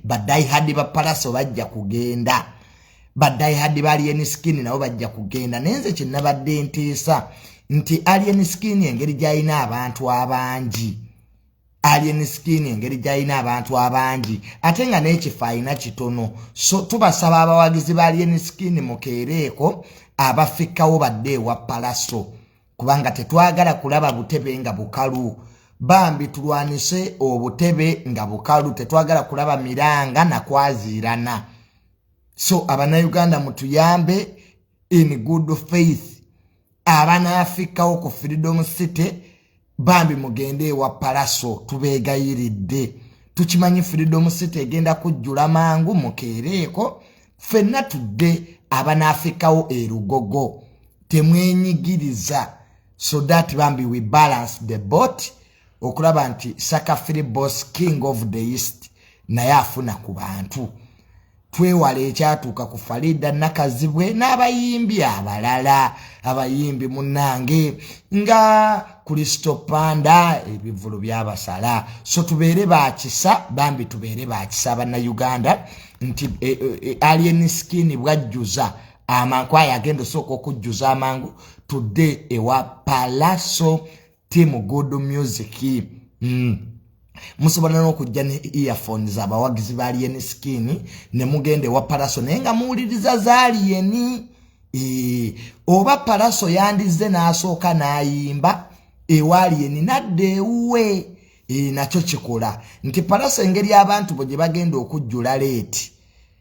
badai hadi ba Pallaso bajja kugenda badai hadi ba alien skin nabo bajja kugenda nenze kinabadde ntiisa nti alien skin engeri gyayina abantu abangi alien skin engeri gyayina abantu abangi ate nga n'ekifayina kitono so tubasaba abawagizi ba alien skin mukeereeko abafikawo badde wa Pallaso kubanga tetwagala kulaba butebe nga bukalu bambi tulwanise obutebe nga bukalu tetwagala kulaba miranga na kwazirana so abana Uganda mutuyambe in good faith abana Afrika ku Freedom City bambi mugende wa Pallaso tubegayiridde tukimanyi Freedom City egenda kujjula mangu mukeereeko fenna tudde abana Afrika erugogo temwenyigiriza so that bambi we balance the boat okulaba nti Sakafiri boss king of the east naye afuna ku bantu twewale ekyatuuka ku Farida Nakazibwe n'abayimbi abalala abayimbi munnange nga Kristo Panda ebivulu byabasala so tubeere bakisa bambi tubeere bakisa bana Uganda nti alien skin bwajjuza amankwaya agenda soko okujjuza amangu today ewa Pallaso team good music musobola n'okujja ne earphones abawagizi ba alien skin ne mugende wa Pallaso nenga muwuliriza za alien oba Pallaso yandize n'asooka n'ayimba ewa alien nadde ewuwe nakyo kikola nti Pallaso engeri abantu bwe bagenda okujjula leeti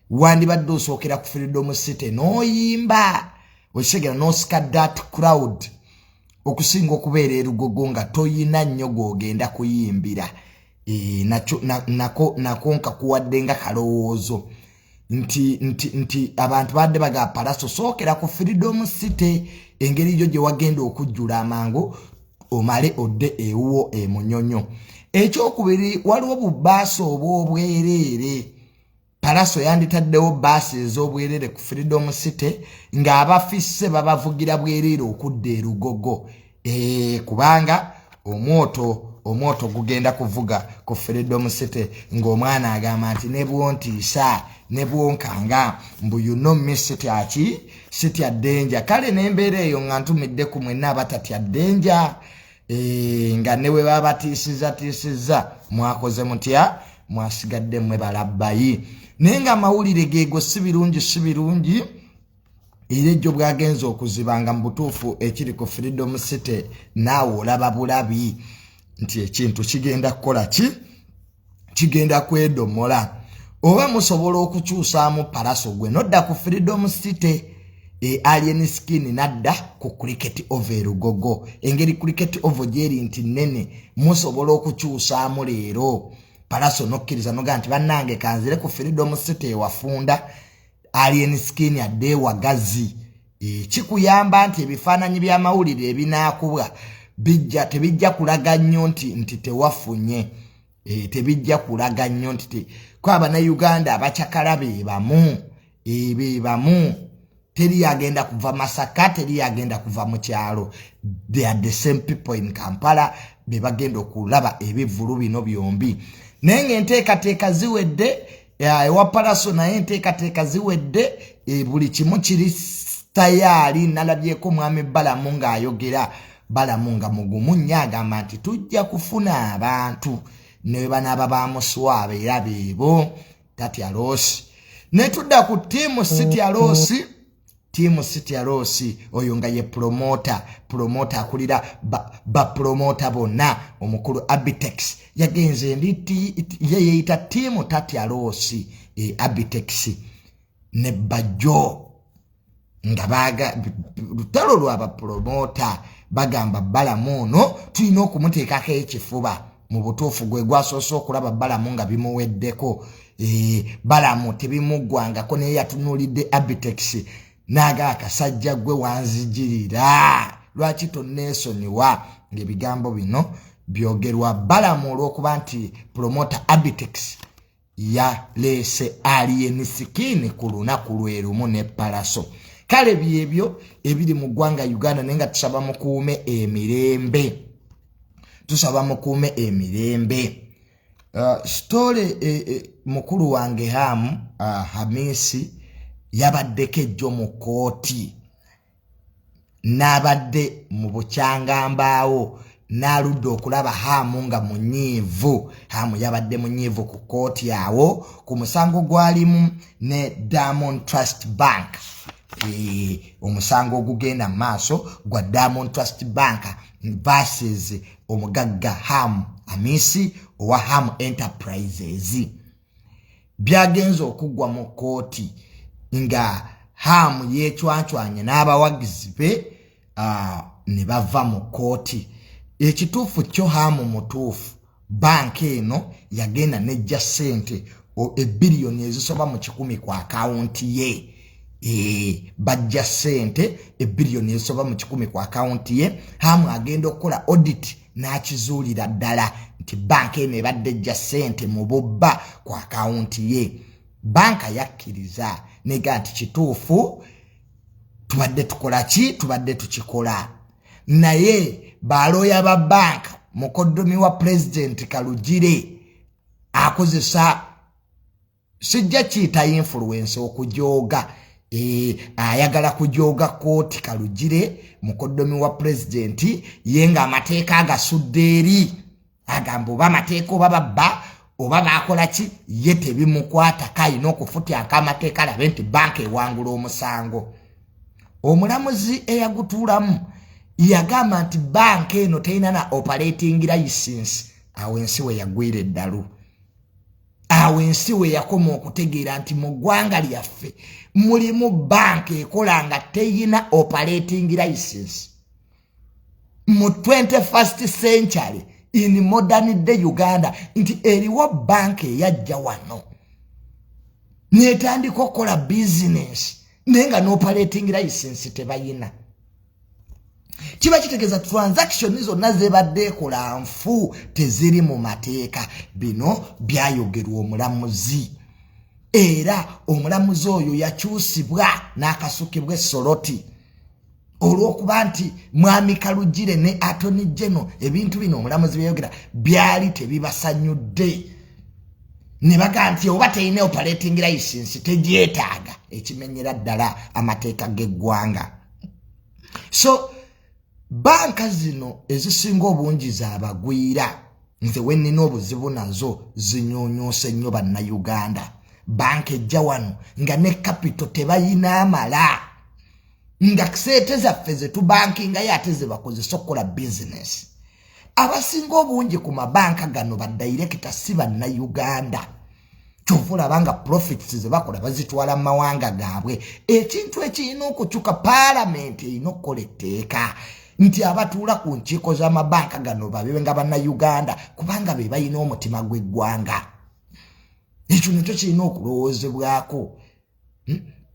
wandibadde osookera ku Freedom City n'oyimba osegera n'osika that crowd okusinga okubeera erugogo nga toyina nnyo gw'ogenda kuyimbira nako nkakuwadde nga kalowoozo nti abantu badde baga Pallaso sookera ku Freedom City engeri gyo gye wagenda okujjula amangu omale odde ewuwo emunyonyo ekyokubiri waliwo bubaasi obw'obwereere Pallaso yanditaddewo baasi ez'obwereere ku Freedom City ng'abafisse babavugira bwereere okudda erugogo kubanga omwoto gugenda kuvuga ku Freedom City ng'omwana agamba nti ne bwontiisa ne bwonkanga mbu you know me sitya danger kale n'embeera eyo nga ntumidde ku mwenna abatatya danger nga ne bwe baba batiisizza mwakoze mutya mwasigadde mmwe balabbayi naye nga amawulire geego si birungi era ejjo bwagenza okuzibanga mu butuufu ekiri ku Freedom City naawe olaba bulabi nti ekintu kigenda kukola kigenda kwedomola oba musobola okukyusaamu Pallaso gwe nodda ku Freedom City alien skin nadda ku cricket over erugogo engeri cricket over gyeri nti nene musobola okukyusaamu leero Pallaso nokkiriza noga nti bannange kanzire ku Freedom City wafunda alien skin adde wagazi kikuyamba nti ebifaananyi by'amawulire ebinaakubwa tebijja kulaga nnyo nti tewafunye tebijja kulaga nnyo nti ko Abannayuganda abakyakala be bamu teri agenda kuva Masaka teri agenda kuva mu kyalo they are the same people in Kampala be bagenda okulaba ebivulu bino byombi nenge enteekateeka ziwedde ewa Pallaso naye enteekateeka ziwedde buli kimu kiri tayaali nalabyeko mwami Balamu ng'ayogera Balamu nga mugumu nnyo agamba nti tujja kufuna abantu ne banaaba bamuswabe era beebo tatya loosi ne tudda ku tiimu City Arosi oyo nga ye promoter akulira ba promoter bonna omukulu Abitex yagenze yeyita tiimu Tatya Arosi Abitex ne Bajo nga baga lutalo lwaba promoter bagamba Balamu ono tulina okumuteekako ekifuba mu butuufu gwe gwasoose okulaba Balamu nga bimuweddeko Balamu tebimuggwangako naye yatunuulidde Abitex naga akasajja gwe wanzijirira lwaki tonneesonyiwa ng'ebigambo bino byogerwa Balamu olw'okuba nti promoter Abitex yaleese alien skin ku lunaku lwe lumu ne Pallaso kale byebyo ebiri mu ggwanga Uganda naye nga tusaba mukuume emirembe Story mukulu wange Hamisi yabaddeko ejjo mu kooti n'abadde mu bukyangambaawo n'aludde okulaba Hamu nga munyiivu. Hamu yabadde munyiivu ku kooti awo ku musango gwalimu ne Diamond Trust Bank. Omusango ogugenda maaso gwa Diamond Trust Bank versus omugagga Hamu Hamisi owa Hamu Enterprises. Byagenze okugwa mu kooti nga Hamu yechwachwanye n'abawagizi be ne bava mu kooti. Ekituufu kyo Hamu mutuufu bank eno yagenda nejja ssente ebbiliyoni ezisoba mu 10 ku akaunti ye. Bajja ssente ebbiliyoni ezisoba mu 10 ku akaunti ye. Hamu agenda okukola audit n'akizuulira ddala nti bank eno ebadde ejja ssente mu bubba ku akaunti ye. Banka yakkiriza nega nti kituufu tubadde tukola ki, tubadde tukikola. Naye baloya ba bank mukoddomi wa president Kalugire akozesa sijja kiyita influence okujooga. Ayagala kujooga kooti Kalugire mukoddomi wa president yenga amateeka agasudde eri agamba oba amateeka oba babba oba bakola ki ye tebimukwata kayina okufutya akamateeka alabe nti banka ewangula omusango. Omulamuzi eyagutuulamu yagamba nti banka eno terina na operating license. Awo ensi we yagwira eddalu. Awo ensi we yakoma okutegeera nti mu ggwanga lyaffe mulimu banka ekola nga terina operating license. Mu 21st century in modern day Uganda nti eriwo banka eyajja wano netandika okukola business nenga no operating license tebayina. Kiba kitegeeza transaction zonna zebadde ekola nfu teziri mu mateeka. Bino byayogerwa omulamuzi. Era omulamuzi oyo yakyusibwa n'akasukibwa essoloti olw'okuba nti mwami Kalugire ne Attorney General ebintu bino omulamuzi byayogera byali tebibasanyudde. Ne baga nti oba terina operating license tegyetaaga ekimenyera ddala amateeka g'eggwanga. So banka zino ezisinga obungi zaabagwira nze wennina obuzibu nazo zinyonyose nnyo bannayuganda. Banka ejja wano nga ne capital tebayina amala nga ksete zaffe ze tubankinga ye ate ze bakozesa okukola business. Abasinga obungi ku mabanka gano badirector si bannayuganda. Kyova olabanga profits ze bakola bazitwala mu mawanga gaabwe. Ekintu ekirina okukyuka parliament erina okukola etteeka nti abatuula ku nkiiko z'amabanka gano babe nga bannayuganda kubanga be balina omutima gw'eggwanga. Ekyo nakyo kirina okulowoozebwako.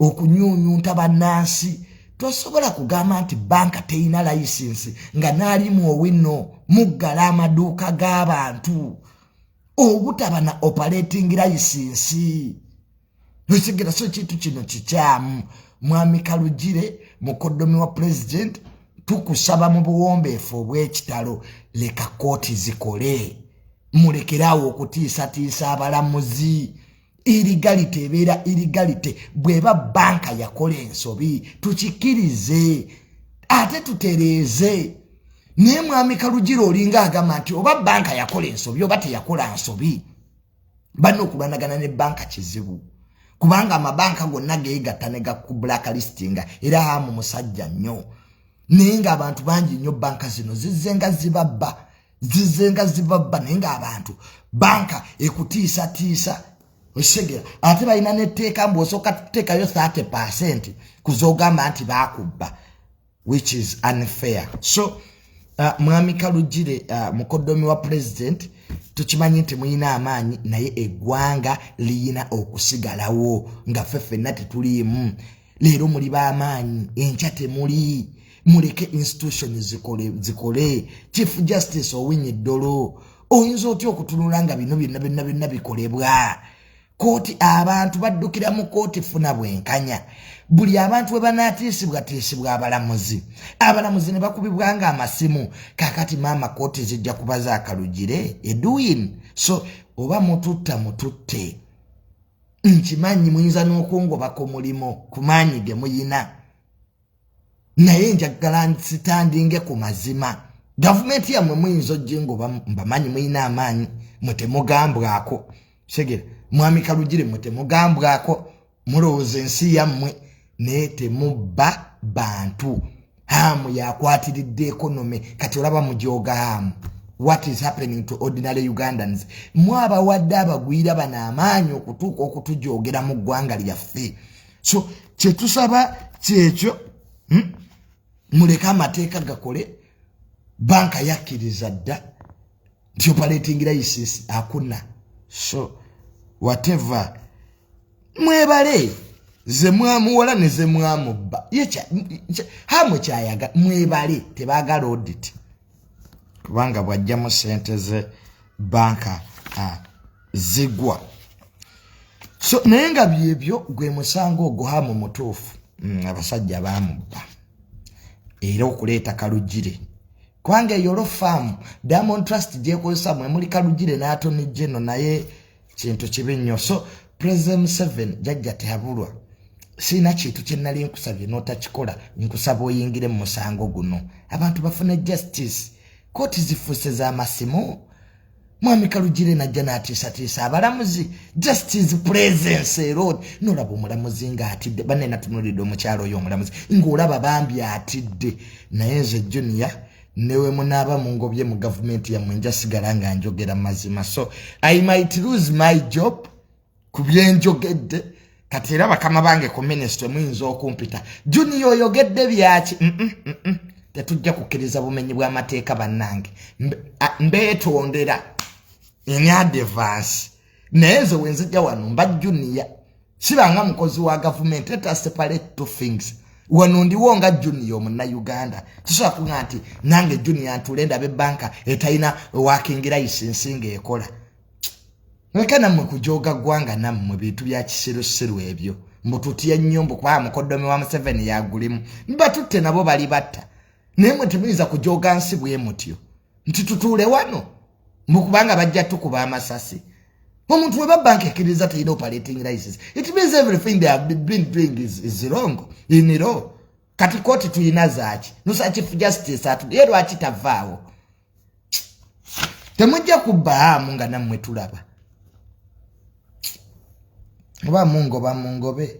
Okunyuunyunta bannansi. Tosobola kugamba nti banka terina license nga naalimu owino muggala amaduuka g'abantu obutaba na operating license. Nsekera so kintu kino kikyamu. Mwami Kalugire mukoddomi wa president tukusaba mu buwombeefu obw'ekitalo leka kooti zikole. Mulekerawo okutiisatiisa abalamuzi. Illegality ebeera illegality bweba banka yakola ensobi tukikirize ate tutereeze. Naye mwami Kalugire olinga agamba nti oba banka yakola ensobi oba teyakola nsobi. Bano okubanagana ne banka kizibu kubanga amabanka gonna geegatta ne gaku blacklistinga era Hamu musajja nnyo. Naye nga abantu bangi nnyo banka zino zizzenga zibabba naye nga abantu banka ekutiisatiisa. Osegera ate balina netteeka mbw'osooka tuteekayo 30% kuzogamba nti baakubba which is unfair. So mwami Kalugire mukoddomi wa president tukimanyi nti muyina amaanyi naye eggwanga liyina okusigalawo nga ffe ffenna tetuliimu. Leero muli b'amaanyi enkya temuli. Muleke institutions zikole. Chief Justice Owinyi Ddolo oyinza otya okutunula nga bino byonna bikolebwa. Kooti abantu baddukira mu kooti funa bwenkanya. Buli abantu bwe banaatiisibwa abalamuzi. Abalamuzi ne bakubibwanga amasimu. Kakati maama kooti zijja kuba za Kalugire edoing. So oba mututte nkimanyi muyinza n'okungobako mulimo ku maanyi ge muyina naye njagala nsitandinge ku mazima gavumenti yammwe muyinza ojjengoba mbamanyi muyina amaanyi mwe temugambwako segera mwami Kalugire mwe temugambwako mulowooza ensi yammwe naye temubba bantu hamu yakwatiridde economy kati olaba mujooga hamu. What is happening to ordinary Ugandans? Mwaba wadde abagwira bana amaanyi okutuuka okutujoogera mu ggwanga lyaffe. So kyetusaba kyekyo muleke amateeka gakole. Banka yakkiriza dda nti operating license akuna. So whatever mwebale ze mwamuwola ne ze mwamubba hamu kyayaga mwebale tebaagala audit kubanga bwajja mu sente ze banka zigwa. So naye nga byebyo gwe musango ogwo hamu mutuufu abasajja baamubba era okuleeta Kalugire kwange yolo farm Diamond Trust gyekozesa mwe muli Kalugire n'Attorney General naye kintu kibi nnyo. So President 7 jajja tehabulwa sina kintu kye nali nkusabye n'otakikola nkusaba oyingire mu musango guno abantu bafune justice. Kooti zifuuse z'amasimu mwami Kalugire najja n'atiisatiisa abalamuzi justice presence road n'olaba omulamuzi ng'atidde banne natunulidde omukyalo oyo omulamuzi ng'olaba bambi atidde naye nze Junior newe munaaba mu ngobye mu gavumenti yammwe njasigala nga njogera mazima. So I might lose my job ku byenjogedde kati era bakama bange ku ministry muyinza okumpita Junior oyogedde byaki tetujja kukkiriza bumenyi bw'amateeka bannange mbeetondera in advance naye nze wenzijja wano mba Junior sibanga mukozi wa gavumenti. Let us separate two things. Wano ndiwo nga Junior muna Uganda tusobola kuŋŋa nti nange Junior ntulenda b'ebbanka etalina working license ng'ekola. Leka nammwe kujooga ggwanga nammwe bintu bya kisirusiru ebyo mbututiya nnyo mbukuba mukoddomi wa Museveni yagulimu mbatutte nabo bali batta naye mwe temuyinza kujooga nsi bwe mutyo nti tutuule wano mbukubanga bajja tukuba amasasi. Omuntu we babbanka ekkiriza teyina operating license it means everything they have been doing is wrong in law. Kati kooti tuyina zaaki nusa chief justice atudde lwaki tavaawo temujja kubba hamu nga nammwe tulaba oba mungobe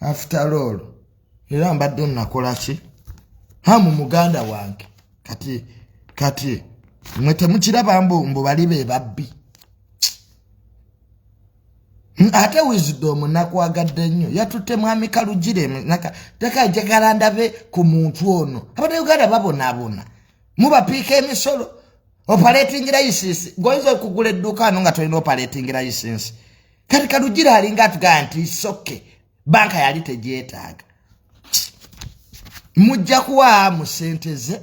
after all era mbadde nakola ki hamu muganda wange kati mwe temukiraba mbu bali be babbi ate wisdom nakwagadde nnyo yatutte mwami Kalugire tekajagala ndabe ku muntu ono. Abannayuganda babonaabona mubapiika emisolo operating license goyinza okugula edduuka ano nga tolina operating license. Kati Kalugire alinga atugaa nti soke banka yali tegyetaaga mujja kuwa mu sente ze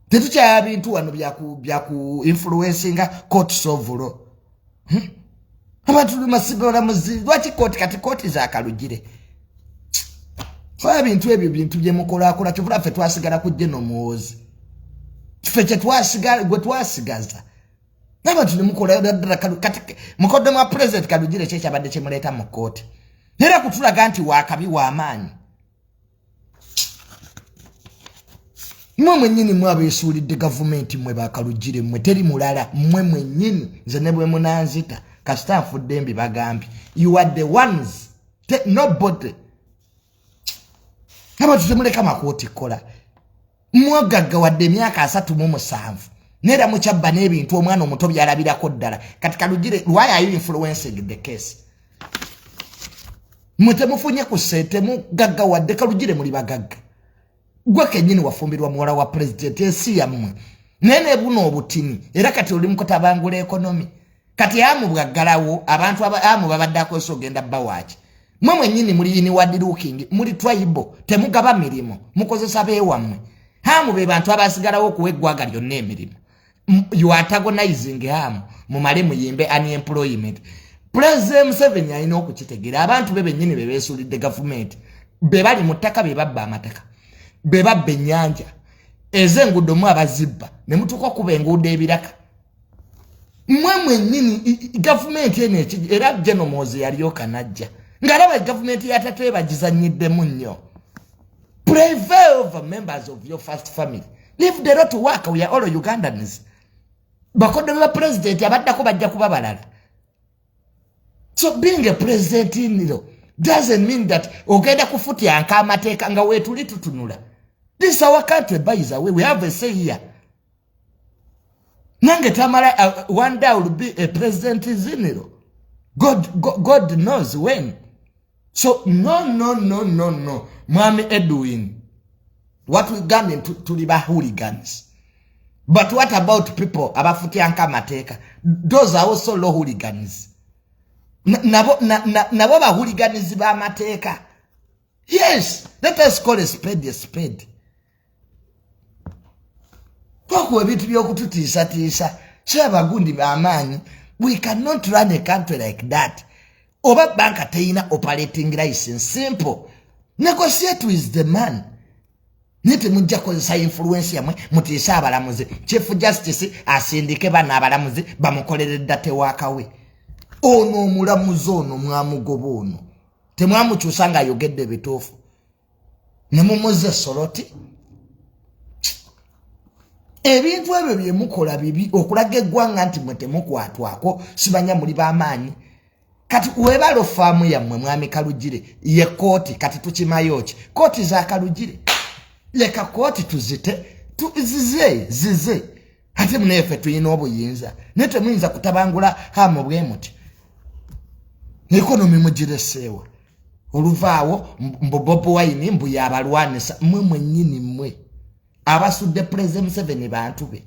tetukyaya bintu wano byaku influencinga courts of law. Abantu lumasigola muzi lwaki kooti za Kalugire fa bintu ebyo bintu bye mukola kyovula ffe twasigala kujje n'omuwozi ffe kye twasigala gwe twasigaza n'abantu ne mukola ddala kati mukoddomi wa President Kalugire kye kyabadde kimuleeta mu kooti era kutulaga nti wakabi w'amaanyi. Mwe mwennyini mwabeesuulidde gavumenti mwe ba Kalugire mwe teri mulala mwe mwennyini nze ne bwe munanzita kasita nfudde mbi bagambye you are the ones nobody. Abantu temuleka makooti kola mwagagga wadde emyaka 37 nera mukyabba n'ebintu omwana omuto byalabirako ddala kati Kalugire why are you influencing the case? Mwe temufunye ku ssente mugagga wadde Kalugire muli bagagga gwe kennyini wafumbirwa muwala wa president ensi yammwe nene buno obutini era kati oli mukutabangula ekonomi kati amu bwaggalawo abantu amu babaddako sogenda bawaki mwe mwennyini muli inward looking muli tribal temugaba mirimo mukozesa beewammwe hamu be bantu abasigalawo okuweggwaga lyonna emirimu you antagonizing hamu mumale muyimbe unemployment. President 7 alina okukitegeera abantu be bennyini be beesuulidde gavumenti be bali mu ttaka be babba amataka be babba ennyanja ez'enguudo mu abazibba ne mutuuka okuba enguudo ebiraka Mwemwe nini government ene era General Moze yaliyo kanajja. Ngalaba government yatatwe bagizanyidde munnyo. Prevail over members of your first family. Leave the road to work. We are all Ugandans. Bakodo ba president abaddako bajja kuba balala. So being a president doesn't mean that ogenda kufuti anka amateeka nga wetuli tutunula. This is our country, by the way. We have a say here. Nange tamala one day I will be a president in God knows when. So no. Mwami Edwin. What we got to the hooligans. But what about people abafuti anka mateka? Those are also low hooligans. Nabo ba hooligans ba mateka. Yes, let us call a spade a spade. Kwa vitu byokututiisa shabagundi b'amaanyi. We cannot run a country like that. Oba banka teina operating license. Simple. Negotiate with the man. Nete mujja kozesa influence yamwe mutiisa abalamuzi. Chief Justice asindike bana abalamuzi bamukolere date wakawe. Ono omulamuzi ono mwamugoba ono. Temwamukyusa nga ayogedde bituufu. Ne mumuze soroti. Ebintu ebyo bye mukola bibi okulaga eggwanga nti mwe temukwatwako sibanya muli b'amaanyi. Kati webalo faamu yammwe mwami Kalugire ye kooti kati tukimayo ki kooti za Kalugire leka kooti tuzite zize ate munefe tuyina obuyinza ne temuyinza kutabangula hamu bwe muti n'ekonomi mugireseewa oluvaawo mbobobo wayini mbu yabalwanisa mwe nnyini mwe abasudde President 7 bantu be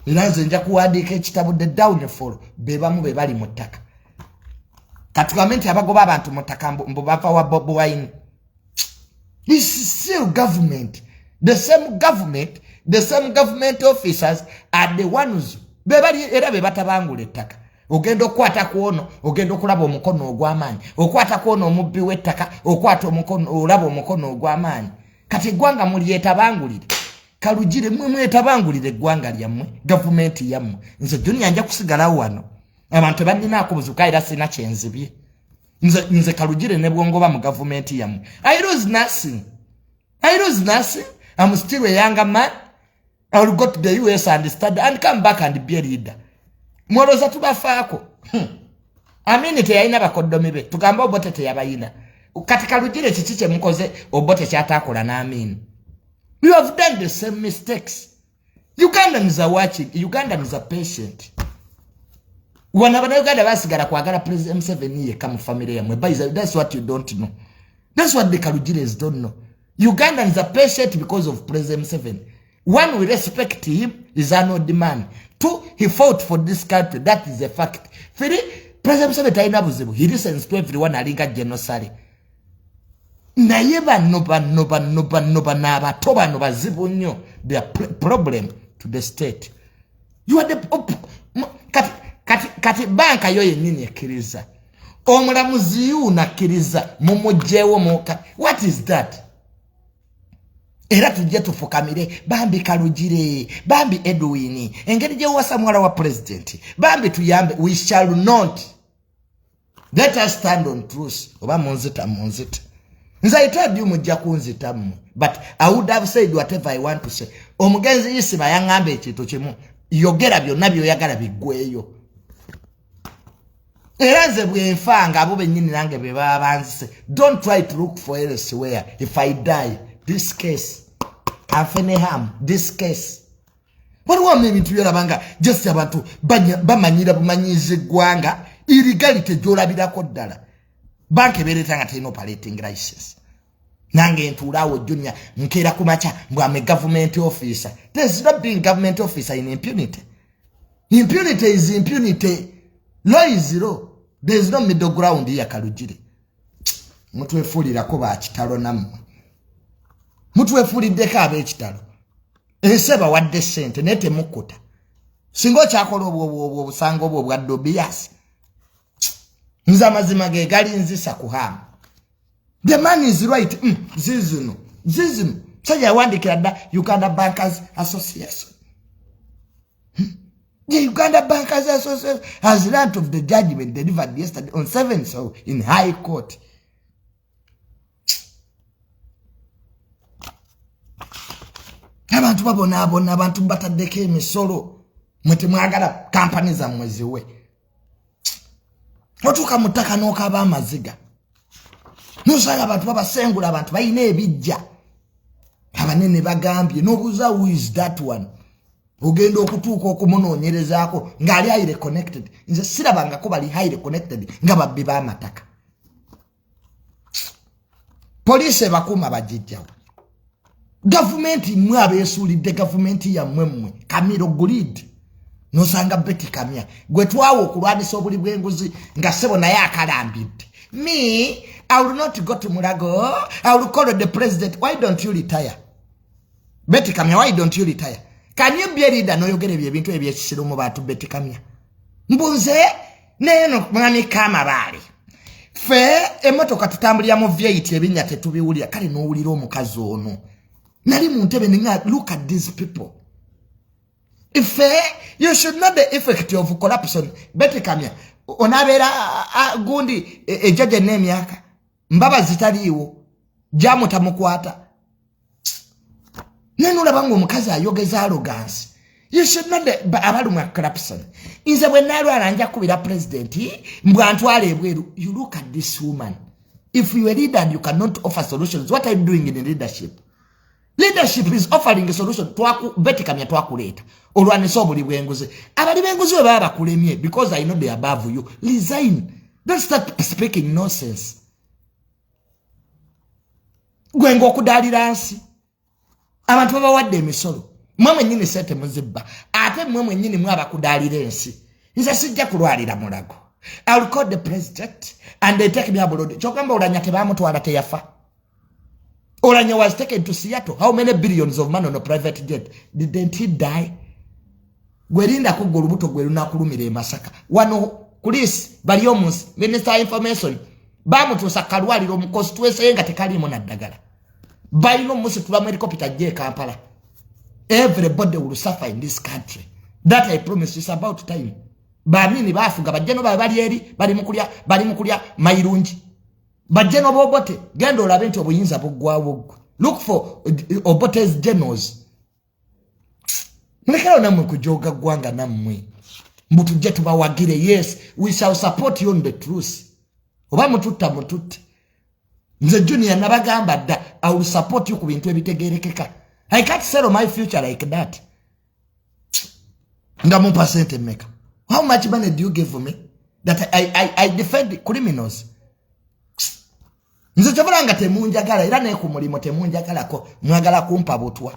iranze nja kuwandiika ekitabo the downfall bebamu be bali mu ttaka katugamenti abagoba abantu mu ttaka mbu bava wa Bob Wine. This is still government. The same government officers are the ones bebali era be batabangula ettaka. Ogenda okwata kuono, ogenda okulaba omukono ogw'amaanyi. Okwata kuono omubbi w'ettaka, okwata omukono olaba omukono ogw'amaanyi. Kati gwanga muli etabangulire. Kalugire mwe etabangulire gwanga lyammwe, government yammwe. Nze dunia nja kusigala wano. Abantu bandina akubuzuka era sina kyenzibye. Nze Kalugire ne bwongoba mu government yammwe. I lose nothing. I'm still a younger man. I will go to the US and study and come back and be a leader. Mwoloza tubafaako. Aminiti yayina bakoddomi be. Tugamba obote teyabayina. Kati Kalugire kiki mukoze obote kyatakola n'amini. You have done the same mistakes. Ugandans are watching. Ugandans are patient. Uganda basigala kwagala President 7 ye kama family yamwe. That's what you don't know. That's what the Kalugires don't know. Ugandans are patient because of President 7. One, we respect him. He's an old man. Two, he fought for this country. That is a fact. Three, President 7 taina buzibu. He listens to everyone alinga genocide. Naye noba naba toba noba zibu nyo. Their problem to the state. You are the kati banka yoye nini ekiriza. Omulamuzi unakiriza mumujewo moka. What is that? Era tujje tufukamire Bambi Kalugire, Bambi Edwin, engeri gye wasa mwala wa president. Bambi tuyambe, we shall not. Let us stand on truth. Oba munzita. Nza I told you mujja kunzita mu. But I would have said whatever I want to say. Omugenzi yisima yangambe ekintu kimu. Yogera byonna byoyagala biggweyo. Era nze bwenfanga abo bennyini nange be baba banzise. Don't try to look for elsewhere. If I die, this case, Afeneham, this case. What want me to yalabanga just abantu bamanyira bumanyize gwanga illegality jolabirako ddala. Banke beretanga tino operating license. Nange ntulawo junior nkera kumacha mbwame government officer. There's not being government officer in impunity. Impunity is impunity. Law is law. There's no middle ground here Kalugire. Mutwe fulira ko ba kitalo namwe. Mutwe fulidde abe kitalo. Eseba wadde sente nete mukuta. Singo kyakola obwo busango obwo bwa dobias. Nza mazima ge gali nzisa kuhama. The man is right. Zizino. Saja wandikira da Uganda Bankers Association. The Uganda Bankers Association has learnt of the judgment delivered yesterday on 7th so in High Court. Abantu babona abantu bataddeko emisolo mwete mwagala companies za mwezi we. Otuka mutaka n'okaba amaziga. Nusanga abantu babasengula abantu bayina ebijja. Abanene bagambye nobuza who is that one. Ogenda okutuuka okumunoonyerezaako ng'ali highly connected. Nze sirabangako bali highly connected nga babbi b'amataka. Police bakuuma bajijjawo. Government mwe abeesuulidde government ya mmwe Kamiro Gulid. Nosanga Betty Kamya. Gwe twawo okulwanisa obuli bw'enguzi nga ssebo naye akalambidde. Me, I will not go to Mulago. I will call the president. Why don't you retire? Betty Kamya, why don't you retire? Can you be a leader? No, you get a bit of a sirumo to Betty Kamya. Mbuze, neno mwami kama bali. Fe, emotoka tutambulira mu V8 ebinyate tubiwulira kale n'owulira omukazi ono. Nali muntebe ninga look at these people. If you should know the effect of corruption. Betty Kamya, onabera gundi ejaje n'emyaka. Mbaba zitaliiwo. Jamu tamukwata. Nenula bangu omukazi ayogeza arrogance. You should know the abalumwa corruption. Inze bwe nalwala nja kubira president mbwantwale ebweru. You look at this woman. If you are a leader and you cannot offer solutions, what are you doing in leadership? Leadership is offering a solution. Betty Kamya twakuleta. Olwanisa obuli bw'enguzi. Abali b'enguzi we baba bakulemye because I know they are above you. Resign. Don't start speaking nonsense. Gwengo okudalira nsi. Abantu babawadde emisolo. Mwe nyini sente muzibba. Ate mwe nyini mwe abakudalira ensi. Nze sijja kulwalira Mulago. I will call the president and they take me abroad. Chokamba olanya tebamutwala teyafa. Olanya was taken to Seattle. How many billions of money on a private jet? Didn't he die? Gwerinda kugulu buto gweruna kulumire Masaka. Wano police bali omunsi minister information. Bamutuusa kalwaliro mu constituency yenga tekalimu na ddagala. Balino musi tulamu helicopter je Kampala. Everybody will suffer in this country. That I promise is about time. Bamini bafuga bajeno bali eri bali mukulya mayirungi. Bajeno bobote gendo olabe nti obuyinza bugwawo. Look for Obote's generals. Mulekera namwe kujoga gwanga namwe. Mutujje tubawagire. Yes, we shall support you on the truth. Oba mututte. Nze Junior nabagamba da I will support you ku bintu ebitegerekeka. I can't settle my future like that. Ndamu percent make. How much money do you give for me that I defend criminals? Nze chavulanga temunjagala era ne ku mulimo temunjagalako mwagala kumpa butwa.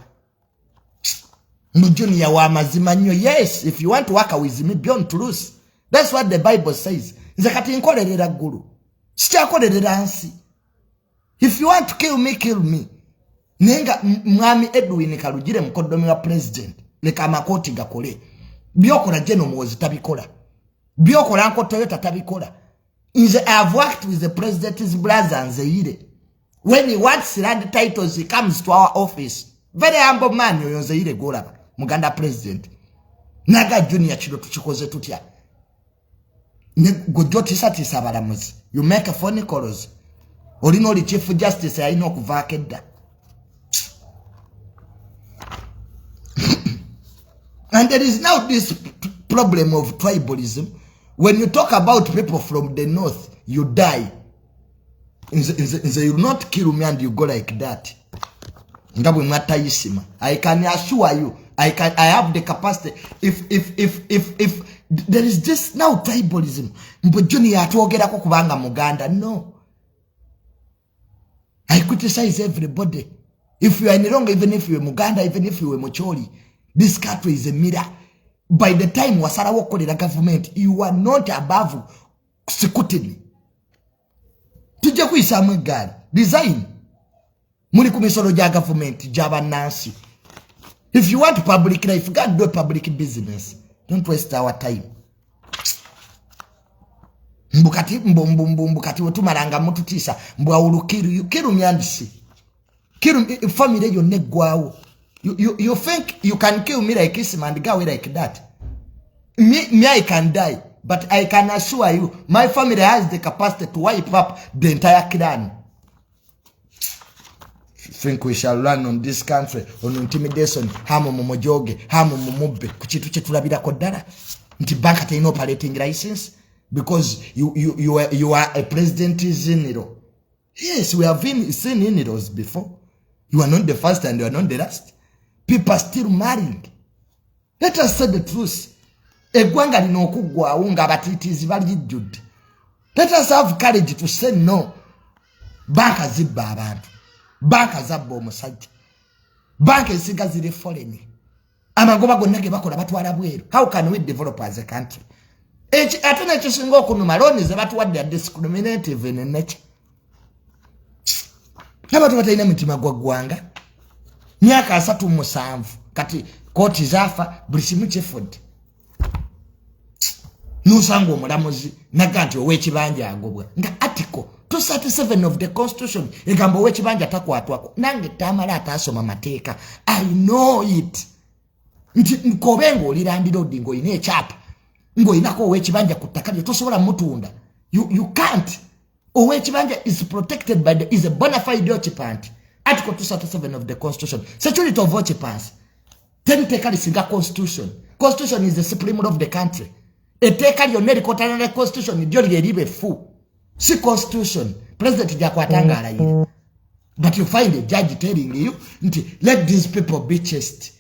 Junior wa mazima nnyo. Yes, if you want to work with me beyond truth. That's what the Bible says. Nze kati nkolerera ggulu. Sikyakolerera nsi. If you want to kill me, kill me. Nenga mwami Edwin Kalugire mukodomi wa president. Leka amakoti gakole. Byokola jeno muwozi tabikola. Byokola nko Toyota tabikola. I have worked with the president's brother Nzeire. When he wants land titles, he comes to our office. Very humble man, yoyo Nzeire Golaba. Muganda president. Naga Junior chilo tuchikoze tutya. Gojoti sati sabaramuzi. You make a phone calls. Olino li chief justice ayino okuvakedda. And there is now this problem of tribalism. When you talk about people from the north, you die. You not kill me and you go like that. I can assure you, I have the capacity. If there is this now tribalism, no. I criticize everybody. If you are in the wrong, even if you are Muganda, even if you are Mocholi, this country is a mirror. By the time wasara woko the government, you are not above scrutiny. Tujja kuisamwe gari. Design. Muli kumisolo ja government, jaba nansi. If you want public life, you can't do public business. Don't waste our time. Mbukati wetumaranga mutu tisa. Mbwa ulukiru. Kiru myandisi. Kiru family yo negwawo. You think you can kill me like Isma and go like that? Me, I can die, but I can assure you, my family has the capacity to wipe up the entire clan. Think we shall run on this country on intimidation, hamo momojoge, hamo momube, kuchitu chetulabira kodara. Nti bank ate ino operating license because you are a president in. Yes, we have seen in before. You are not the first and you are not the last. People are still marrying. Let us say the truth. Egwanga lino okugwa unga batitizi bali judde. Let us have courage to say no. Banka zibba abantu. Banka zabba omusajja. Banka eziga ziri foreign. Amagoba gonna ge bakola batwala bweru. How can we develop as a country? Ate nekisinga okunuma looni ze batuwadde are discriminative in nature. Nabatu batalina mutima gwagwanga. Myaka 37 kati koti zafa buli kimu kyefudde. Nusango omulamuzi naganti ow'ekibanja agobwa nga article 237 of the constitution egamba ow'ekibanja takwatwako. Nange tamala atasoma mateeka. I know it. Nti nkobengo olirandira odi ng'olina ekyapa ng'olinako ow'ekibanja ku ttaka lyo tosobola mutunda. You can't. Ow'ekibanja is protected by is a bona fide occupant. Article 237 of the constitution. Security of occupants. Then take a single constitution. Constitution is the supreme law of the country. A take your medical constitution. You're a fool. See constitution. President Jakwatanga. But you find a judge telling you, let these people be chaste.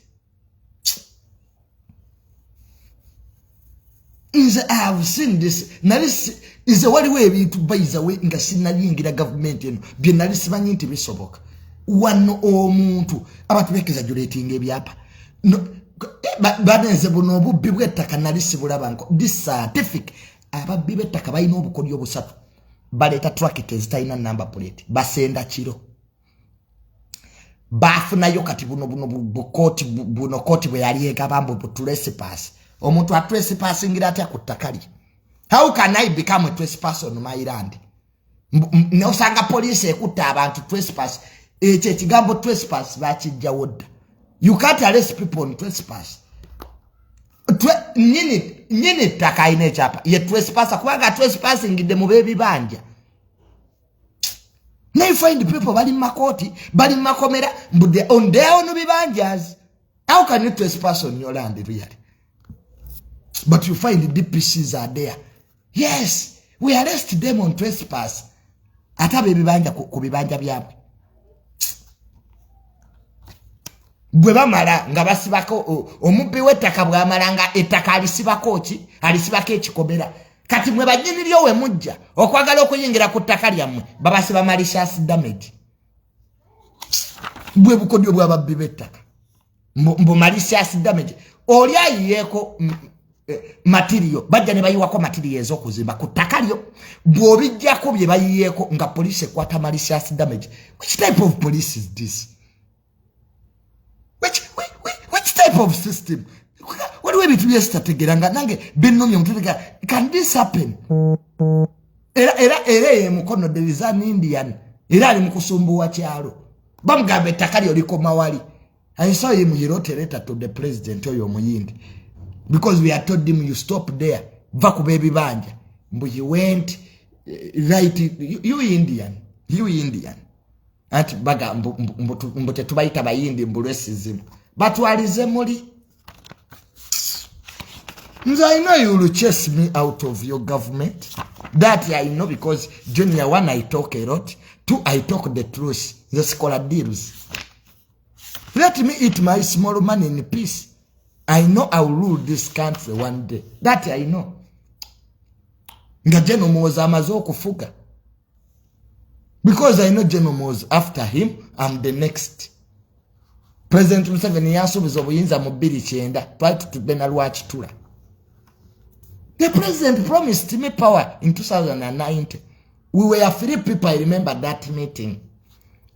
I have seen this. Now this is the only way to buy the way in the Sinali government. Be Nalisman to be soboka. One omuntu abantu exaggerating ebyapa. No, but nzebunobu bibweta kanalisi bulabanko. This scientific ababibeta kabayina obukodi obusatu. Baleta track ezitaina number plate. Basenda kiro. Bafuna yo kati buno koti bwe yali ekabambo trespass. Omuntu a trespassing atya ku ttaka lye. How can I become a trespasser on my land? Nosanga police ekutta abantu trespass. Ekigambo trespass bakijja wodda. You can't arrest people on trespass. Nyini ttaka ine ekyapa ye trespasser kubanga trespassing de mu bebibanja. Now you find the people bali makoti, bali makomera, but they on their own bibanjas. How can you trespass on your land really? But you find the DPCs are there. Yes, we arrest them on trespass. Ata bebibanja kubibanja byabwe. Bwe bamala nga basibako omubbi w'ettaka bw'amala nga ettaka alisibako ki alisibako ekikobera kati mwe bajjiniryo we mujja okwagala okuyingira ku ttaka lyammwe babasiba malicious damage bwe bukodyo bw'ababbi b'ettaka mbu malicious damage oli ayiyeeko material bajja ne bayiwako material ez'okuzimba ku ttaka lyo bw'obijjako bye bayiyeeko nga police ekwata malicious damage. Which type of police is this? Which type of system? What do we be to start together? Can this happen? Era mukono there is an Indian. Era mukusumbu wa kyalo. Bamugambe takali oliko mawali. I saw him, he wrote a letter to the president oyo muyindi. Because we had told him you stop there. Vaku baby banja. But he went right. You Indian. Ati baga mbote tubaita bayindi mbulwesizimu. Batwalize muri. I know you will chase me out of your government. That I know because Junior, one, I talk a lot. Two, I talk the truth. The scholar deals. Let me eat my small money in peace. I know I will rule this country one day. That I know. Nga General Moza amazo kufuga. Because I know General Moza, after him, I'm the next. President Museveni yasubiza obuyinza mu 290 twatubena lwaki tula. The president promised me power in 2090. We were 3 people, I remember that meeting.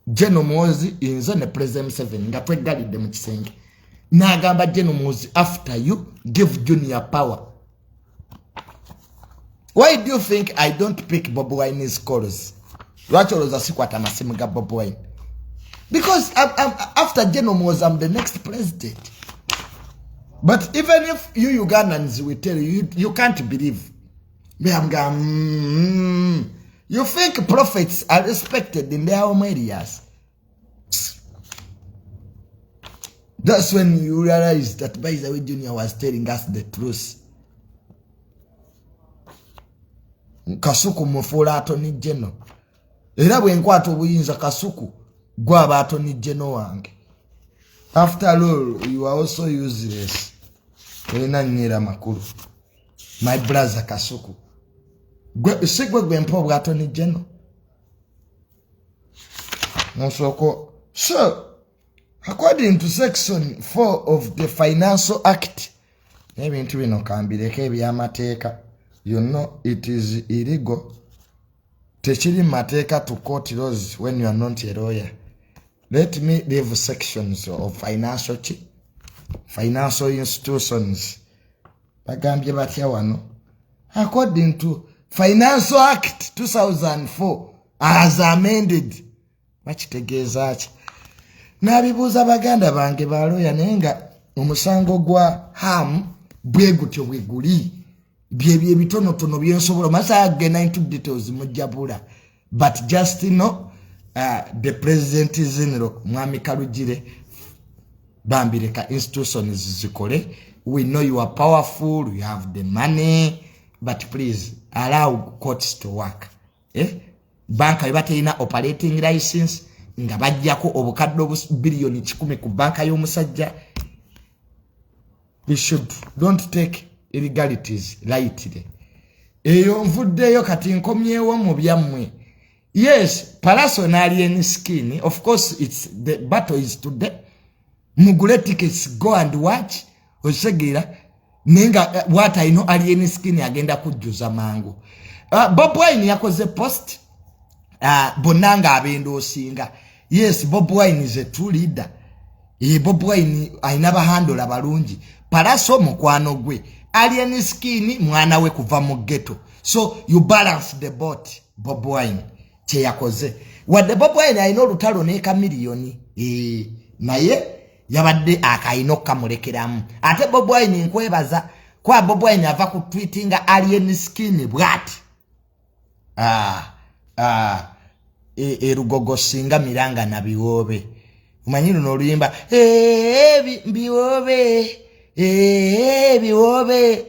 General Mozi inzo ne President Museveni nga twegalidde mu kisenge. Nagamba General Mozi, after you, give Junior power. Why do you think I don't pick Bobi Wine's calls? Lwacholoza sikwata masimu ga Bobi Wine. Because after General Mozi, I'm the next president. But even if you Ugandans will tell you, you can't believe. You think prophets are respected in their home areas. That's when you realize that by the way Junior was telling us the truth. Kasuku mufuula Attorney General. Era bwe nkwata obuyinza Kasuku gwaba Attorney General wange. After all, you are also useless. Olina nnyera makulu. My brother Kasuku. Sigwe gwe mpa obwa Attorney General. Nosoko. So, according to section 4 of the Financial Act, ebintu bino kambireko ebyamateeka, you know it is illegal. Techiri mateka to court laws when you are not a lawyer. Let me leave sections of financial institutions. Bagambye batya wano. According to Financial Act 2004 as amended. Bakitegeeza ki? Nabibuuza baganda bange ba lawyer nenga omusango gwa ham bwegutyo bweguli. Bye bitonotono byensobola masagenda into details mujabula. But just the president is in Mwami Kalugire bambireka institutions zikole. We know you are powerful, you have the money, but please allow courts to work. Banka ibate ina operating license nga bajjako obukadde billion 10 ku banka y'omusajja. We should don't take illegalities lightly. Eyo nvuddeyo kati nkomyewo mu byammwe. Yes, Pallaso n'alien skin. Of course, it's the battle is today. Mugule tickets, go and watch. Osegira nenga what I know alien skin agenda kujjuza mangu. Bob Wine yakoze post. Bonanga abendo singa. Yes, Bob Wine is a true leader. Bob Wine ainaba handle abalungi. Pallaso mukwano gwe. Alien skin mwana we kuva mu ghetto. So you balance the boat, Bob Wine. Che yakoze. Wadde Bob Wine ayino lutalo neka milioni. Naye yabadde akainoka mulekeramu. Ate Bob Wine nkwebaza kwa Bob Wine ava ku tweetinga alien skin bwati. Erugogo singa miranga na biwobe. Umanyiro n'oluyimba biwobe. Biwobe.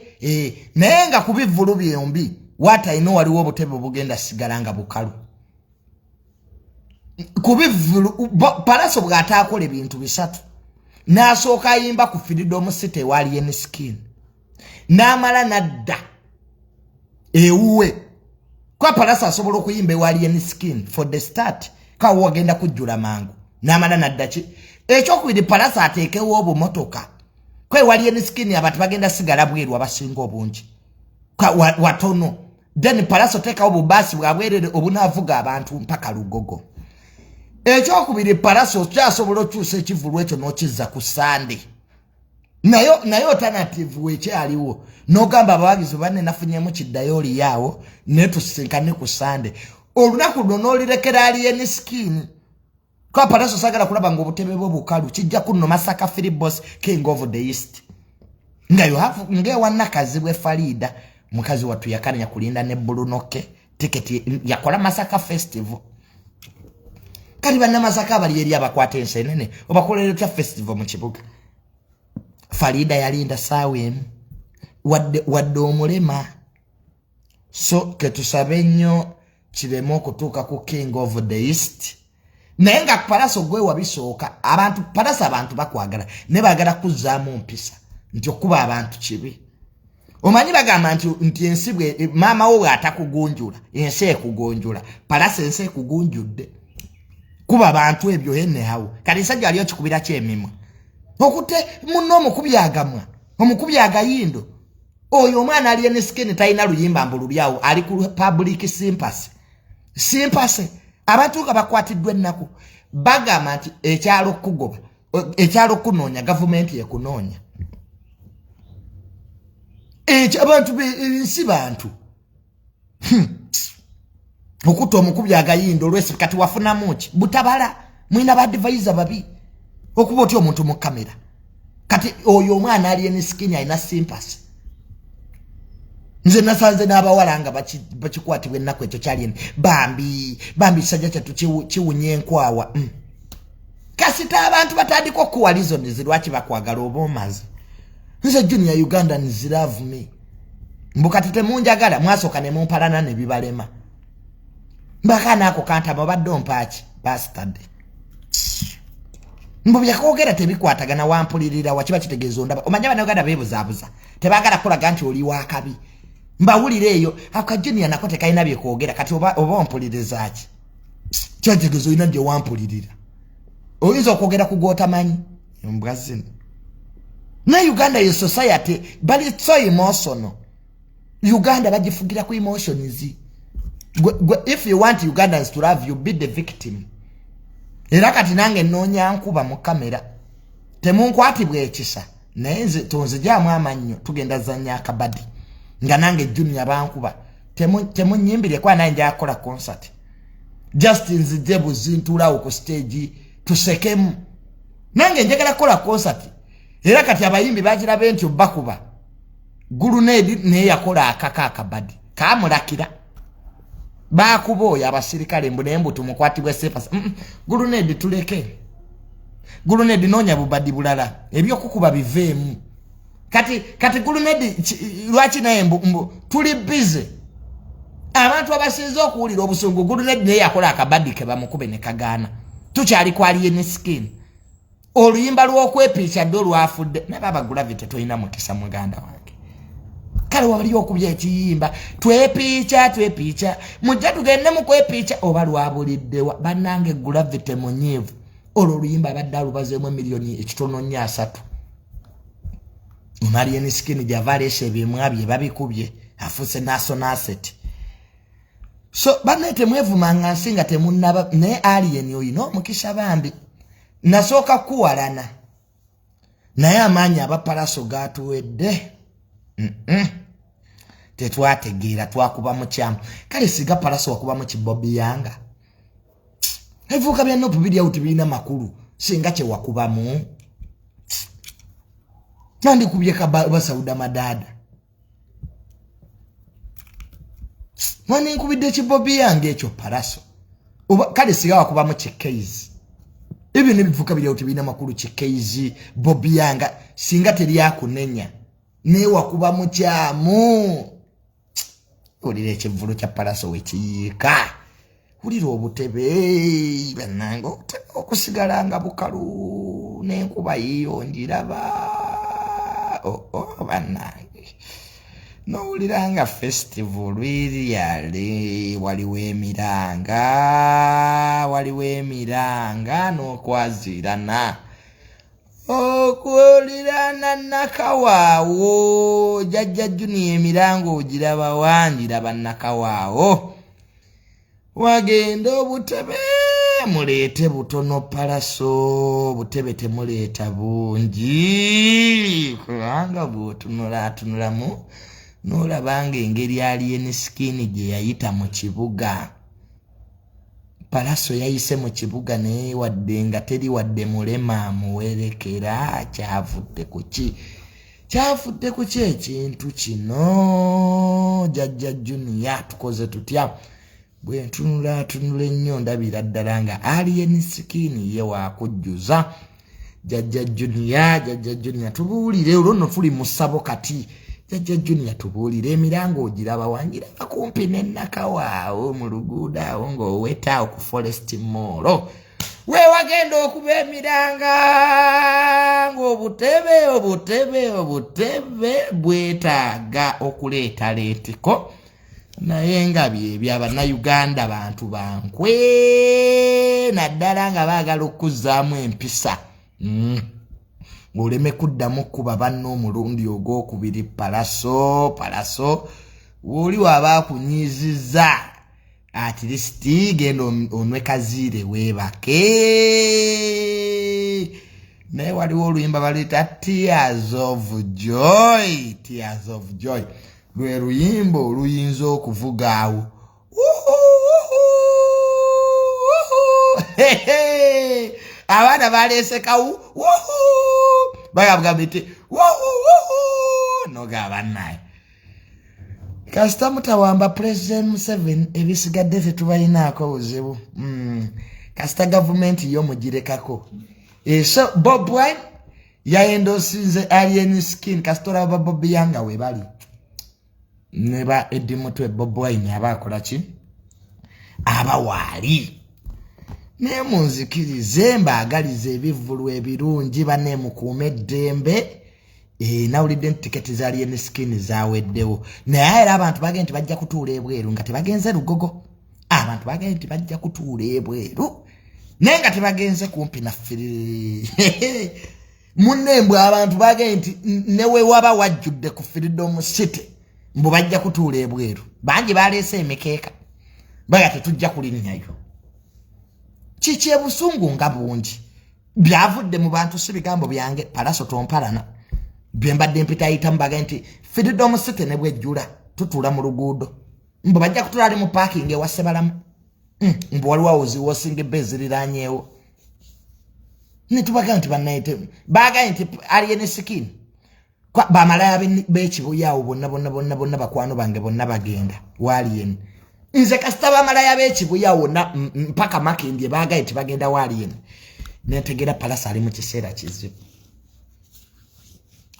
Nenga kubivulu byombi. What I know waliwo obutebe bugenda sigalanga bukalu. Kubivulu Pallaso bw'atakola ebintu bisatu. N'asooka ayimba ku Freedom City wali en skin. N'amala nadda. Ewuwe. Kwa Pallaso asobola okuyimba wali en skin for the start. Ka wagenda kujjula mangu. N'amala nadda ki. Ekyokubiri Pallaso ateekewo obumotoka. Kwe wali en skin abantu bagenda sigala bweru abasinga obungi. Kwa watono. Then Pallaso teka obubasi bwabwerere obunavuga abantu mpaka Lugogo. Ekyokubiri Pallaso kyasobola okyusa ekivulu ekyo n'okizza ku Sunday. Nayo alternative wekyaliwo. N'ogamba abawagizi banne nafunyemu kiddayooli yaawo ne tusinkane ku Sunday. Olunaku luno n'olirekera alien skin. Kwa Pallaso sagala kulaba ng'obutebe bwo bukalu kijja kunno Masaka Philibos King of the East. Nge wannakazi bwe Farida mukazi watu yakanya kulinda ne Bulunoke tiketi yakola Masaka Festival. Kali banna Masaka bali eri abakwata ensenene obakolera kya festival mu kibuga. Farida yalinda sawe wadde omulema. So ketusabe nnyo kiremo okutuuka ku King of the East. Naye nga Pallaso gwe wabisooka abantu Pallaso abantu bakwagala ne bagala kuzzaamu mpisa nti okuba abantu kibi. Omanyi bagamba nti ensi bwe maama wo atakugunjula ensi ekugunjula. Pallaso ensi ekugunjudde. Kuba abantu ebyo henne hawo. Kali sajja aliyo kikubira kyemimwa. Okute munno omukubyagamwa. Omukubyaga-yindo. Oyo omwana alien skin talina luyimba mbululyawo ali ku public sympathy. Sympathy. Abantu bakwatiddwa ennaku bagamba nti ekyalo kugoba ekyalo kunoonya gavumenti yekunoonya. Abantu bensi bantu. Okuto omukubyaga-yindo olwesi kati wafunamu ki butabala mwina ba advisor babi okuba otyo omuntu mu kamera. kati oyo omwana alien skin ayina sympathy nze nasanze n'abawala nga bakikwatibwa ennaku ekyo kyalien bambi kisajja kyattu kiwunya enkwawa kasita abantu batandika okuwa reasons lwaki bakwagala oba omaze nze Junior Uganda nziravu me mbukati temunjagala mwasooka ne mumpalana ne bibalema mbakana ako kantama badde ompaaki basigadde mbu byakoogera tebikwatagana wampulirira wakiba kitegeeza ondaba omanya Bannayuganda beebuzaabuza tebaagala kulaga nti oli wakabi mbawulire eyo aka Junior nako tekalina byekoogera kati oba ompuliriza ki kyategeeza olina gye wampulirira oyinza okwogera ku gw'otamanyi embwa zino na Uganda is society but it's so emotional Uganda bagifugira ku emotions if you want Ugandans to love you be the victim era kati nange noonya nkuba mu kamera temunkwatibwa ekisa naye nze tonzijaamu amannyo tugenda zanya akabadi nga nange Junior bankuba temunyimbire kwa nange akola concert just nzije buzintulawo ku stage tusekemu nange njagala kola concert era kati abayimbi bagira bentyo bakuba gulunedi ne yakola akabadi kamulakira bakuboya abasirikale mbunembu tumukwatibwe sepas gulunedi tuleke gulunedi nonya bubadi bulala ebyo kukuba biveemu kati gulunedi lwachi naye mbu tuli busy abantu abasinze okuwulira obusungu gulunedi ne yakola akabadi ke bamukube ne kagana tukyali kwaliye ne skin oluyimba lw'okwepiica ddo lwafudde ne baba gravity toyina mukisa muganda wange kale wali okubya ekiyimba twepiica mujja tugende mu kwepiica oba lwabuliddewa bannange gravity munyiivu olwo oluyimba badde alubazeemu miliyoni ekitono nnyo 3 omaliye skin gyavaleesa ebyemwa bye babikubye afuuse national asset so banne temwevumanga nsinga temunnaba naye alien oyina omukisa bambi nasooka kuwalana naye amaanyi aba Pallaso gatuwedde tetwategeera twakuba mu kyamu kale siga Pallaso wakuba mu kibobi yanga evuuka bya nopu biri awo tebirina makulu singa kye wakubamu nandikubye basawuda madada mwani nkubidde kibobi yange ekyo Pallaso kale siga wakuba mu kikeizi ebyo nebivuka biri awo tebirina makulu kikeizi bobi yanga singa teryakunenya newakuba mu kyamu olire ekivulu kya Pallaso wekiyiika ulira obutebe bannange okusigala nga bukalu n'enkuba yiyo ngiraba bannange n'owulira nga festival lwiriyale waliwo emiranga n'okwazirana okulirana nakawaawo jajja Junior emirango ogiraba wandiraba nakawaawo wagenda obutebe muleete butono Pallaso butebe temuleeta bungi kubanga bw'otunulatunulamu n'olabanga engeri alien skin gye yayita mu kibuga Pallaso yayise mu kibuga naye wadde nga teri wadde mulema amuwerekera kyavudde ku ki ekintu kino jajja Junior tukoze tutya bwe ntunula ennyo ndabira ddala nga alien skin ye wakujjuza jajja Junior tubuulire olwo nno tuli mu ssabo kati jajja Junior tubuulire emirango ogiraba wangiraba kumpi n'ennakawaawo mu luguudo awo ng'oweta ku Forest Mall we wagenda okuba emiranga ng'obutebe bwetaaga okuleetaleetiko naye nga byebyo Abannayuganda bantu bankwe naddala nga baagala okuzzaamu empisa oleme kuddamu kuba banno omulundi ogwokubiri Pallaso woli waba akunyiizizza at least genda onwe kaziire weebake naye waliwo oluyimba baleeta tears of joy lwe luyimba oluyinza okuvuga awo abaana baleese kawu bagabiti wo no gabanaye kasita mutawamba president Museveni ebisigadde tetubalinaako buzibu kasita government yo mugirekako so Bob Wine yaendosinze alien skin kastora Bob Yanga we bali neba edimutwe Bob Wine abakola ki abawali ne munzikirize mbagalize ebivulu ebirungi bane mukuume ddembe nawulidde tiketi za alien skin zaweddewo naye era abantu bagenti bajja kutuula ebweru nga tebagenze lugogo abantu bagenti bajja kutuula ebweru naye nga tebagenze kumpi naffiri munnembwe abantu bagenti newe waba wajjudde ku Freedom City mbu bajja kutuula ebweru bangi baleese emikeeka baga tetujja kulinnyayo kiki ebusungu nga bungi byavudde mu bantu si bigambo byange Pallaso tompalana byembadde mpita ayitamu baga nti Freedom City ne bwejjula tutuula mu luguudo mbu bajja kutuula ali mu parking ewa Sebalamu mbu waliwo awuziwo osinga ebbe eziriranyeewo netubaga nti bannaite baga nti alien skin bamalaya b'ekibuyawo bonna bakwano bange bonna bagenda walien nze kasita bamalaya b'ekibuyawo mpaka makindye baga nti bagenda walien netegera Pallaso ali mu kiseera kizibu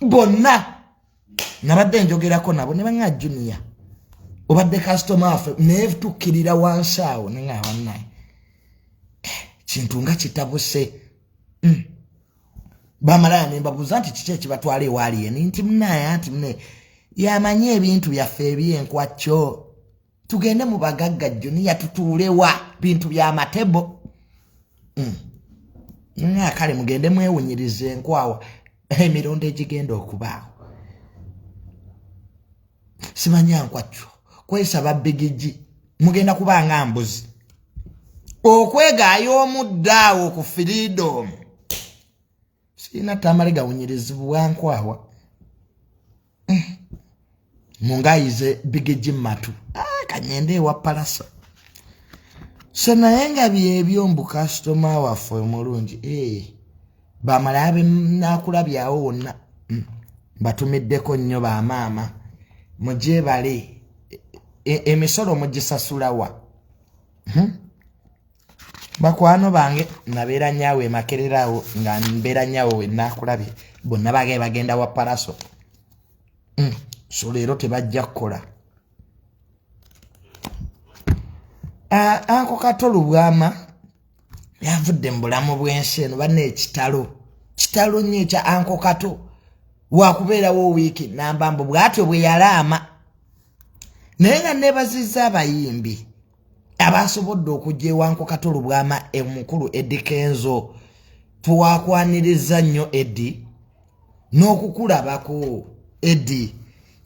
bonna nabadde njogerako nabo ne banga junior obadde customer afe neetukirira wansi awo nenga wannaye kintu nga kitabuse bamalaya ne mbabuuza nti kiki ekibatwala ewali nti munaye anti mune yamanye ebintu byaffe ebyenkwakyo tugende mu bagagga junior tutuulewa bintu bya matebo nga kale mugende mwewunyirize enkwawa emirundi egigenda okubaawo simanya nkwakyo kwesaba bigiji mugenda kubanga mbuzi okwegaayo omuddaawo ku Freedom sina tamale gawunyirizibwa nkwawa mungayize bigiji matu kanyende ewa Pallaso so naye nga byebyo mbu customer waffe omulungi bamala benakulabyawo wonna batumiddeko nnyo bamaama mujebale emisolo mugisasulawa bakwano bange nabeera nyawe emakererawo nga mbeera nyawe wenakulabye bonna bage bagenda wa Pallaso so leero tebajja kukola ako katolo bwama yavudde mu bulamu bw'ensi eno banne ekitalo nnyo ekya anko kato wakubeerawo wiiki nambambo bw'atyo bwe yalaama naye nga neebazizza abayimbi abasobodde okujja ewa anko katolo bwama emukulu Eddie Kenzo tuwakwaniriza nnyo Eddie n'okukulabako Eddie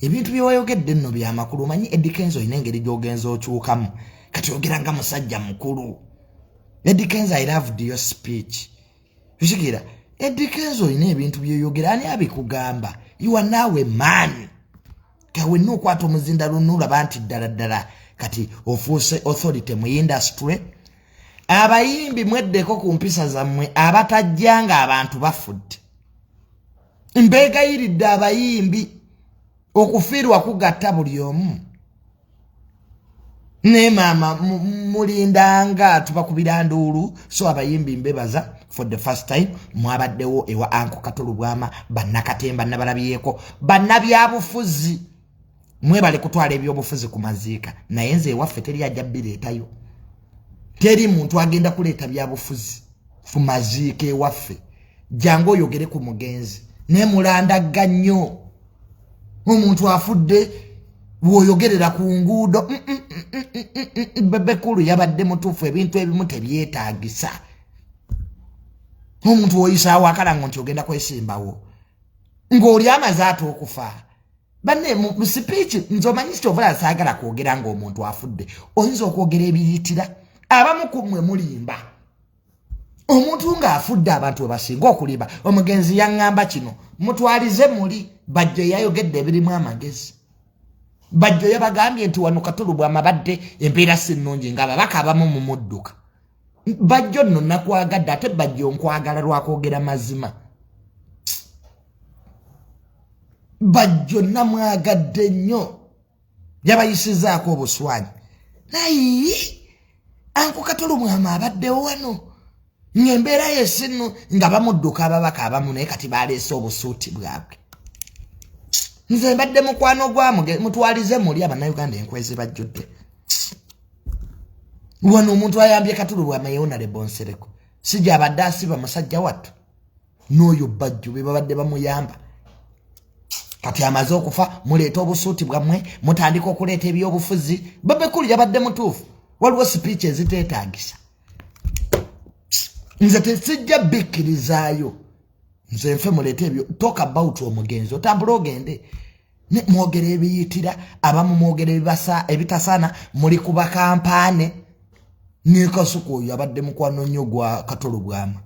ebintu bye wayogedde nno byamakulu manyi Eddie Kenzo olina engeri gy'ogenza okyukamu kati ogera nga musajja mukulu Eddie Kenzo I loved your speech ushikira Eddie Kenzo olina ebintu byeyogera ani abikugamba you are now a man kawe n'okwata omuzinda lunula banti ddala kati ofuuse authority mu industry abayimbi mweddeko ku mpisa zammwe abatajjanga abantu bafudde mbeegayiridde abayimbi okufiirwa kugatta buli omu ne mama mulindanga tubakubira nduulu so abayimbi mbebaza for the first time mwabaddewo ewa anko katolo bwama bannakatemba nabalabyeko bannabyabufuzi mwebale kutwala ebyobufuzi ku maziika naye nze ewaffe teri ajja bireetayo teri muntu agenda kuleeta byabufuzi ku maziika ewaffe jangu oyogere ku mugenzi ne mulandaga nnyo omuntu afudde bwoyogerera ku nguudo bebekulu yabadde mutuufu ebintu ebimu tebyetaagisa omuntu oyisaawo akalango nti ogenda kwesimbawo ng'oli amaze ate okufa banne mu speech nze omanyi kyovala saagala kwogera ng'omuntu afudde oyinza okwogera ebiyitira abamu ku mmwe mulimba omuntu ng'afudde abantu we basinga okulimba omugenzi yaŋŋamba kino mutwalize muli bajjo yayogedde ebirimu amagezi bajjo yabagambye nti wano katulu bw'amabadde embeera si nnungi ng'ababaka abamu mu mudduka bajjo nno nakwagadde ate bajjo nkwagala lwakwogera mazima bajjo namwagadde nnyo yabayisizaako obuswanyi naye anko Katolo mwama abadde wano ng'embeera yesino nga bamudduka ababaka abamu naye kati baleese obusuuti bwabwe nze mbadde mukwano gwamuge mutwalize muli abannayuganda enkwezi bajjudde wano omuntu ayambye Katolo bwamayeona lebonsereko sijja abadde asiba musajja wattu n'oyo bajjo be babadde bamuyamba kati amaze okufa muleeta obusuuti bwammwe mutandika okuleeta ebyobufuzi babekulu yabadde mutuufu waliwo speech eziteetaagisa nze tesijja bikkirizaayo nze nfe muleeta ebyo talk about omugenzi otambula ogende mwogera ebiyitira abamu mwogera ebitasaana muli ku bakampaane nekasuku oyo abadde mukwano nnyo gwa Katolo Bwama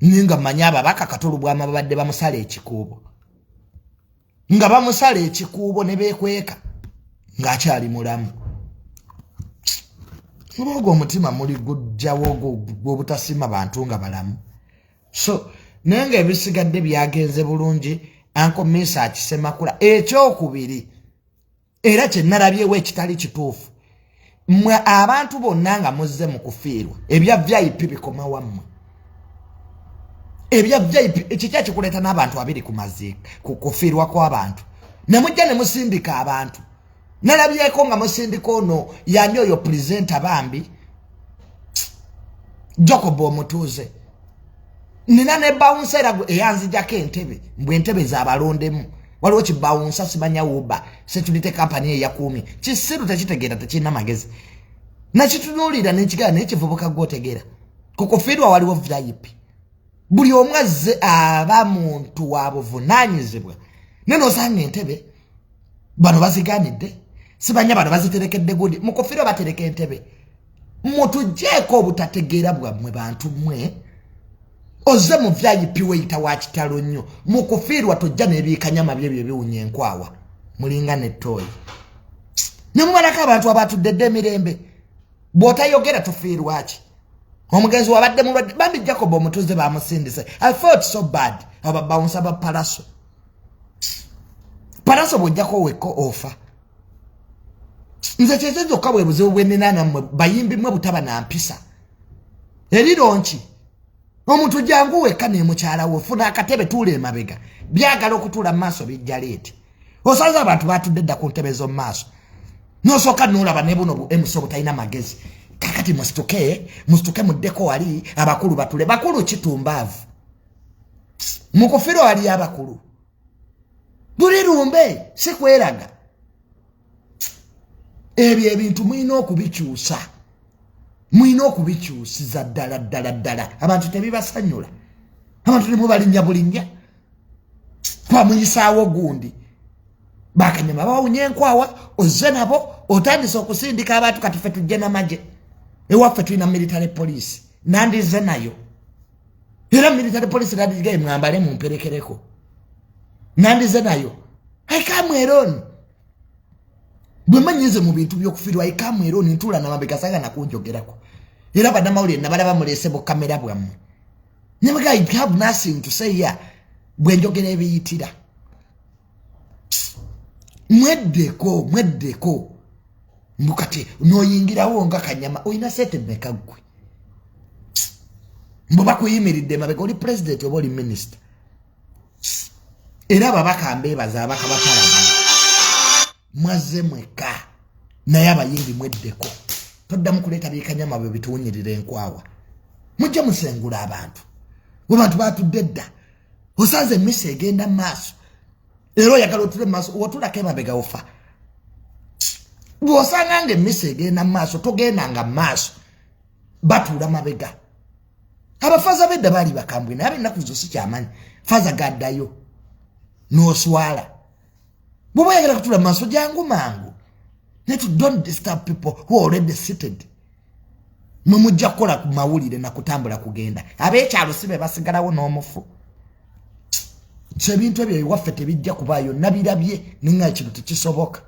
ninga manya ababaka Katolo Bwama babadde bamusala ekikuubo nga bamusala ekikuubo ne beekweka ng'akyali mulamu Mubogo omutima muli gujjawo gwobutasima bantu nga balamu so nange ebisigadde byagenze bulungi anko Misa akisemakula ekyokubiri era kye nalabyewo ekitali kituufu mmwe abantu bonna nga muzze mu kufiirwa ebya VIP bikoma wammwe ebya VIP ekikya kikuleeta n'abantu abiri ku maziika ku kufiirwa kw'abantu ne mujja ne musindika abantu nalabyeko nga musindika ono yani oyo presenter bambi Jacob omutuuze nina ne bouncer eyanzijako entebe mbwe entebe z'abalondemu waliwo kibouncer simanya uba security company eyakuumi kisiru tekitegeera tekirina magezi nakitunuulira n'ekigaa n'ekivubuka gw'otegeera kukufiirwa waliwo VIP buli omu azze aba muntu wa buvunaanyizibwa neno osanga entebe bano bazigaanidde sibanya bano baziterekedde gudi mukufiirwa batereka entebe mutugjeeko obutategeera bwammwe bantu mmwe ozze mu VIP weyita wa kitalo nnyo mukufiirwa tojja n'ebiikanyama byebyo biwunya enkwawa mulinga n'ettooyi ne mubalako abantu abatudde emirembe bw'otayogera tufiirwa ki omugenzi wabadde mulwadde bambi Jacob omutuuze bamusindise I felt so bad ababawunsa ba Pallaso bw'ojjako wekko ofa nze kyekyo kyokka bwe buzibu bwe nnina nammwe bayimbi mmwe butaba na mpisa eriro nki omuntu jangu wekka ne mukyala wo funa akatebe tuula emabega byagala okutuula mu maaso bijja leeti osanze abantu batudde dda ku ntebe z'omu maaso n'osooka n'olaba ne buno emuso butalina magezi kakati musituke muddeko wali abakulu batule bakulu kitumbaavu mukufiirwa wali abakulu buli lumbe si kweraga ebyo ebintu mulina okubikyusa mulina okubikyusiza ddala abantu tebibasanyula abantu ne mubalinnya bulinnya twamuyisaawo gundi bakanyama bawunya enkwawa ozze nabo otandise okusindika abantu kati ffe tujje n'amagye ewaffe tulina military police nandize nayo era military police nandigaye mwambale mumperekereko nandize nayo aikamweroni bwe manyize mu bintu by'okufiirwa aikamweroni ntula namabega saga nakunjogerako era bannamawulire nabalaba muleese bu kamera bwammwe nemaga I have nothing to say here bwe njogera ebiyitira mweddeko mbukati noyingirawo nga kanyama oyina sente mmeka ggwe mbo bakuyimiridde mabega oli president oba oli minister era ababaka mbeebaza abaka batalaba mwazze mweka naye abayimbi mweddeko toddamu kuleeta biikanyama bwe bituwunyirira enkwawa mujja musengula abantu bwe bantu batudde dda osanze emmisa egenda mu maaso era oyagala otule mu maaso otulako emabega ofa bw'osanga nga emmisa egenda mu maaso togendanga mu maaso batuula mabega abafaza bedda baali bakambwe naye ennaku zo si kyamanyi faza gaddayo n'oswala bw'oba oyagala kutuula mu maaso jangu mangu don't disturb people who are already seated mwe mujja kukola ku mawulire na kutambula kugenda ab'ekyalo si be basigalawo n'omufu so ebintu ebyo ewaffe tebijja kubaayo nabirabye ninga ekintu tekisoboka